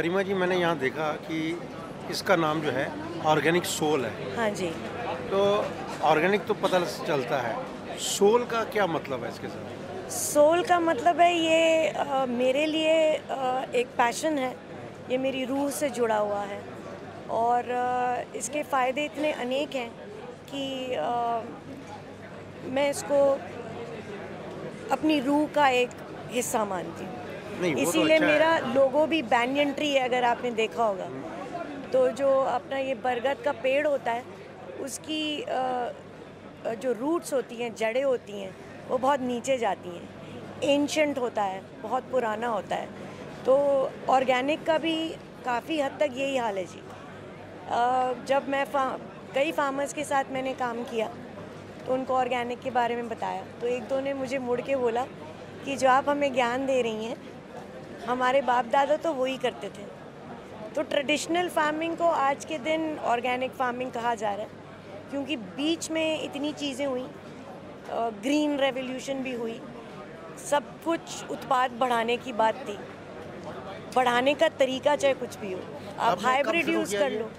गरिमा जी, मैंने यहाँ देखा कि इसका नाम जो है ऑर्गेनिक सोल है। हाँ जी। तो ऑर्गेनिक तो पता चलता है, सोल का क्या मतलब है इसके साथ? सोल का मतलब है ये मेरे लिए एक पैशन है, ये मेरी रूह से जुड़ा हुआ है और इसके फ़ायदे इतने अनेक हैं कि मैं इसको अपनी रूह का एक हिस्सा मानती हूँ। इसीलिए अच्छा मेरा लोगो भी बैंयन ट्री है, अगर आपने देखा होगा। तो जो अपना ये बरगद का पेड़ होता है, उसकी जो रूट्स होती हैं, जड़ें होती हैं, वो बहुत नीचे जाती हैं। एंशंट होता है, बहुत पुराना होता है। तो ऑर्गेनिक का भी काफ़ी हद तक यही हाल है जी। जब मैं कई फार्मर्स के साथ मैंने काम किया तो उनको ऑर्गेनिक के बारे में बताया, तो एक दो ने मुझे मुड़ के बोला कि जो आप हमें ज्ञान दे रही हैं, हमारे बाप दादा तो वही करते थे। तो ट्रेडिशनल फार्मिंग को आज के दिन ऑर्गेनिक फार्मिंग कहा जा रहा है, क्योंकि बीच में इतनी चीज़ें हुई, ग्रीन रेवोल्यूशन भी हुई, सब कुछ उत्पाद बढ़ाने की बात थी। बढ़ाने का तरीका चाहे कुछ भी हो, आप हाइब्रिड यूज़ कर लो।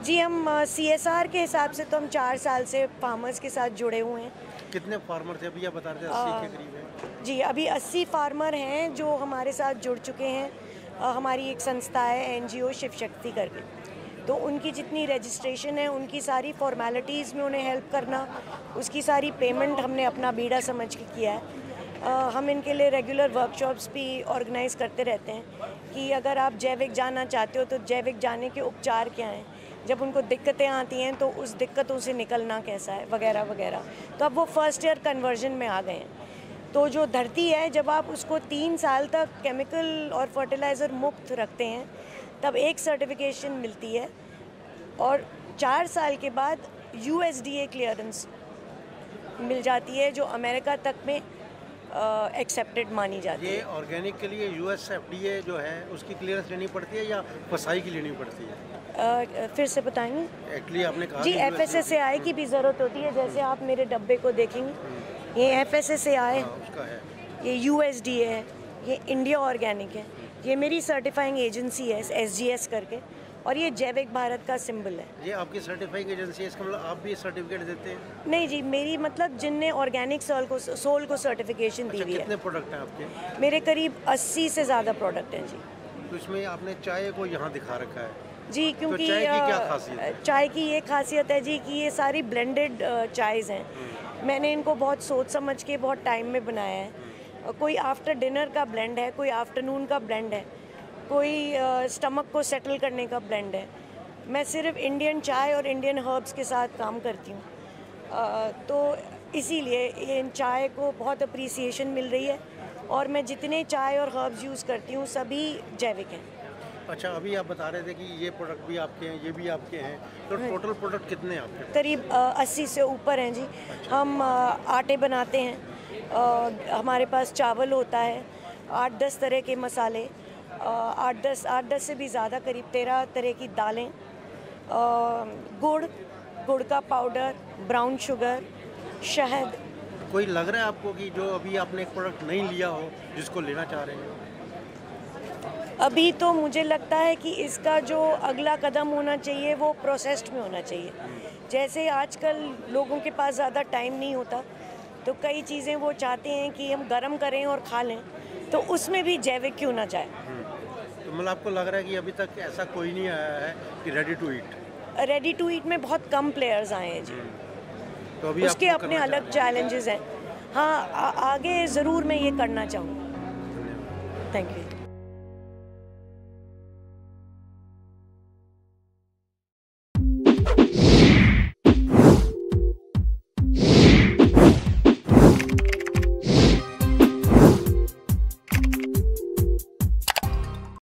जी, हम CSR के हिसाब से तो हम 4 साल से फार्मर्स के साथ जुड़े हुए हैं। कितने फार्मर थे अभी? आप बता रहे थे 80 के करीब है। जी, अभी 80 फार्मर हैं जो हमारे साथ जुड़ चुके हैं। हमारी एक संस्था है NGO शिव शक्ति करके, तो उनकी जितनी रजिस्ट्रेशन है, उनकी सारी फॉर्मेलिटीज़ में उन्हें हेल्प करना, उसकी सारी पेमेंट हमने अपना बीड़ा समझ के किया है। हम इनके लिए रेगुलर वर्कशॉप्स भी ऑर्गेनाइज करते रहते हैं कि अगर आप जैविक जाना चाहते हो तो जैविक जाने के उपचार क्या हैं, जब उनको दिक्कतें आती हैं तो उस दिक्कतों से निकलना कैसा है, वगैरह वगैरह। तो अब वो फर्स्ट ईयर कन्वर्जन में आ गए हैं। तो जो धरती है, जब आप उसको 3 साल तक केमिकल और फर्टिलाइज़र मुक्त रखते हैं, तब एक सर्टिफिकेशन मिलती है और 4 साल के बाद USDA क्लियरेंस मिल जाती है, जो अमेरिका तक में एक्सेप्टेड मानी जाती है। ये ऑर्गेनिक के लिए US FDA जो है उसकी क्लियरेंस लेनी पड़ती है या फसाई की लेनी पड़ती है? फिर से बताएंगे? एक्चुअली आपने कहा जी, FSSAI की भी ज़रूरत होती है। जैसे आप मेरे डब्बे को देखेंगे, ये FSSAI, उसका है, ये USDA है, ये इंडिया ऑर्गेनिक है, ये मेरी सर्टिफाइंग एजेंसी है SGS करके, और ये जैविक भारत का सिंबल है। ये आपकी सर्टिफाइंग एजेंसी है, इसका मतलब आप भी सर्टिफिकेट देते हैं? नहीं जी, मेरी मतलब जिनने ऑर्गेनिक सोल को सर्टिफिकेशन दी हुई है। कितने प्रोडक्ट हैं आपके? मेरे करीब 80 से ज़्यादा प्रोडक्ट हैं जी। तो इसमें आपने चाय को यहाँ दिखा रखा है जी, क्योंकि तो चाय की क्या खासियत है? चाय की ये खासियत है जी कि ये सारी ब्लेंडेड चायज़ हैं। मैंने इनको बहुत सोच समझ के बहुत टाइम में बनाया है। कोई आफ्टर डिनर का ब्लेंड है, कोई आफ्टरनून का ब्लेंड है, कोई स्टमक को सेटल करने का ब्लेंड है। मैं सिर्फ इंडियन चाय और इंडियन हर्ब्स के साथ काम करती हूँ, तो इसीलिए इन चाय को बहुत अप्रिसिएशन मिल रही है और मैं जितने चाय और हर्ब्स यूज़ करती हूँ सभी जैविक हैं। अच्छा, अभी आप बता रहे थे कि ये प्रोडक्ट भी आपके हैं, ये भी आपके हैं, तो टोटल प्रोडक्ट कितने हैं आपके? करीब 80 से ऊपर हैं जी। हम आटे बनाते हैं, हमारे पास चावल होता है, 8-10 तरह के मसाले, 8-10 से भी ज़्यादा, करीब 13 तरह की दालें, गुड़ का पाउडर, ब्राउन शुगर, शहद। कोई लग रहा है आपको कि जो अभी आपने एक प्रोडक्ट नहीं लिया हो जिसको लेना चाह रहे हैं? अभी तो मुझे लगता है कि इसका जो अगला कदम होना चाहिए वो प्रोसेस्ड में होना चाहिए। जैसे आजकल लोगों के पास ज़्यादा टाइम नहीं होता, तो कई चीज़ें वो चाहते हैं कि हम गरम करें और खा लें, तो उसमें भी जैविक क्यों ना जाए। तो मतलब आपको लग रहा है कि अभी तक ऐसा कोई नहीं आया है कि ready to eat? Ready to eat में बहुत कम प्लेयर्स आए हैं जी। तो अभी उसके अपने अलग चैलेंजेस हैं। हाँ, आगे ज़रूर मैं ये करना चाहूँगी। Thank you.